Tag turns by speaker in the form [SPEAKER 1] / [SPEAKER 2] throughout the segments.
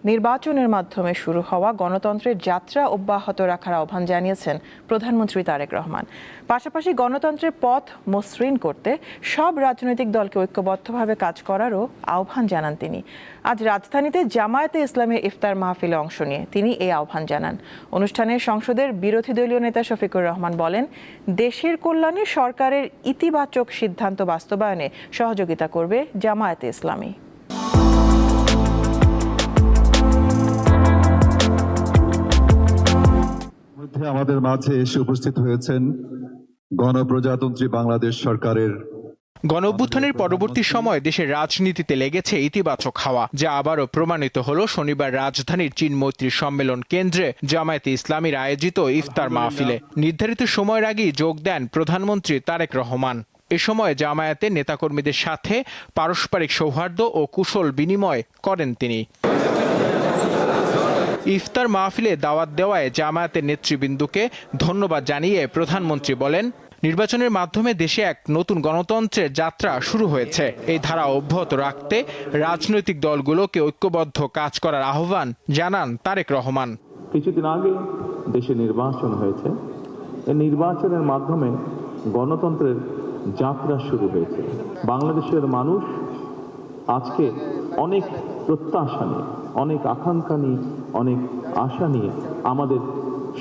[SPEAKER 1] নির্বাচনের মাধ্যমে শুরু হওয়া গণতন্ত্রের যাত্রা অব্যাহত রাখার আহ্বান জানিয়েছেন প্রধানমন্ত্রী তারেক রহমান। পাশাপাশি গণতন্ত্রের পথ মসৃণ করতে সব রাজনৈতিক দলকে ঐক্যবদ্ধভাবে কাজ করারও আহ্বান জানান তিনি। আজ রাজধানীতে জামায়াতে ইসলামের ইফতার মাহফিলে অংশ নিয়ে তিনি এই আহ্বান জানান। অনুষ্ঠানে সংসদের বিরোধী দলীয় নেতা শফিকুর রহমান বলেন, দেশের কল্যাণে সরকারের ইতিবাচক সিদ্ধান্ত বাস্তবায়নে সহযোগিতা করবে জামায়াতে ইসলামী।
[SPEAKER 2] আমাদের মাঝে এসে উপস্থিত হয়েছেন গণপ্রজাতন্ত্রী বাংলাদেশ সরকারের
[SPEAKER 3] গণঅভ্যুত্থানের পরবর্তী সময় দেশের রাজনীতিতে লেগেছে ইতিবাচক হাওয়া, যা আবারও প্রমাণিত হলো শনিবার রাজধানীর চীন মৈত্রী সম্মেলন কেন্দ্রে জামায়াতে ইসলামীর আয়োজিত ইফতার মাহফিলে। নির্ধারিত সময়ের আগেই যোগ দেন প্রধানমন্ত্রী তারেক রহমান। এ সময় জামায়াতের নেতাকর্মীদের সাথে পারস্পরিক সৌহার্দ্য ও কুশল বিনিময় করেন তিনি। ইফতার মাহফিলে দাওয়াত দেওয়ায় জামায়াতের নেতৃবৃন্দকে ধন্যবাদ জানিয়ে প্রধানমন্ত্রী বলেন, নির্বাচনের মাধ্যমে দেশে এক নতুন গণতন্ত্রের যাত্রা শুরু হয়েছে। এই ধারা অব্যাহত রাখতে রাজনৈতিক দলগুলোকে ঐক্যবদ্ধ কাজ করার আহ্বান জানান তারেক রহমান।
[SPEAKER 4] কিছুদিন আগে দেশে নির্বাচন হয়েছে। এই নির্বাচনের মাধ্যমে গণতন্ত্রের যাত্রা শুরু হয়েছে। বাংলাদেশের মানুষ আজকে অনেক প্রত্যাশা নিয়ে, অনেক আকাঙ্ক্ষা নিয়ে, অনেক আশা নিয়ে আমাদের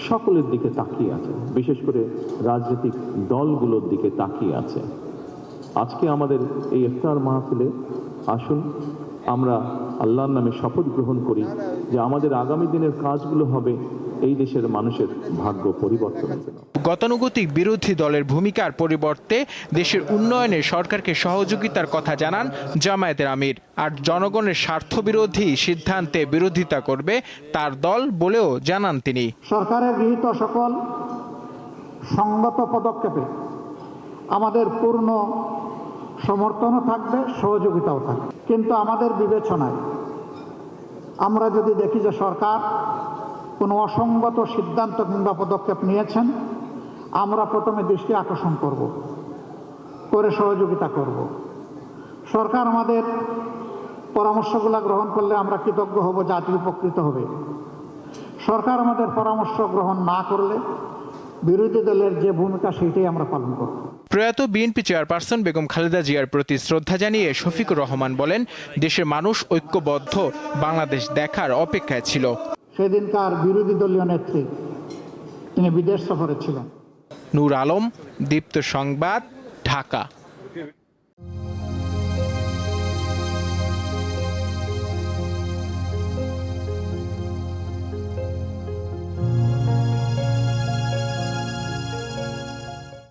[SPEAKER 4] সকলের দিকে তাকিয়ে আছে, বিশেষ করে রাজনৈতিক দলগুলোর দিকে তাকিয়ে আছে। আজকে আমাদের এই ইফতার মাহফিলে আসুন আমরা আল্লাহর নামে শপথ গ্রহণ করি যে আমাদের আগামী দিনের কাজগুলো হবে এই দেশের মানুষের ভাগ্য পরিবর্তনের জন্য।
[SPEAKER 3] গতানুগতিক বিরোধী দলের ভূমিকার পরিবর্তে দেশের উন্নয়নে সরকারকে সহযোগিতার কথা জানান জামায়াতের আমির। আর জনগণের স্বার্থবিরোধী সিদ্ধান্তে বিরোধিতা করবে তার দল বলেও জানান তিনি।
[SPEAKER 5] সরকারের গৃহীত সকল সংগত পদক্ষেপে আমাদের পূর্ণ সমর্থনও থাকবে, সহযোগিতাও থাকবে। কিন্তু আমাদের বিবেচনায় আমরা যদি দেখি যে সরকার কোনো অসংগত সিদ্ধান্ত কিংবা পদক্ষেপ নিয়েছেন, আমরা প্রথমে দৃষ্টি আকর্ষণ করে সহযোগিতা করব। সরকার আমাদের পরামর্শগুলো গ্রহণ করলে আমরা কৃতজ্ঞ হব, জাতি উপকৃত হবে। সরকার আমাদের পরামর্শ গ্রহণ না করলে বিরোধী দলের যে ভূমিকা সেটাই আমরা পালন করব।
[SPEAKER 3] প্রয়াত বিএনপি চেয়ারপারসন বেগম খালেদা জিয়ার প্রতি শ্রদ্ধা জানিয়ে শফিকুর রহমান বলেন, দেশের মানুষ ঐক্যবদ্ধ বাংলাদেশ দেখার অপেক্ষায় ছিল।
[SPEAKER 5] সেদিনকার বিরোধী দলীয় নেত্রী তিনি বিদেশ সফরে ছিলেন।
[SPEAKER 3] নূর আলম, দীপ্ত সংবাদ, ঢাকা।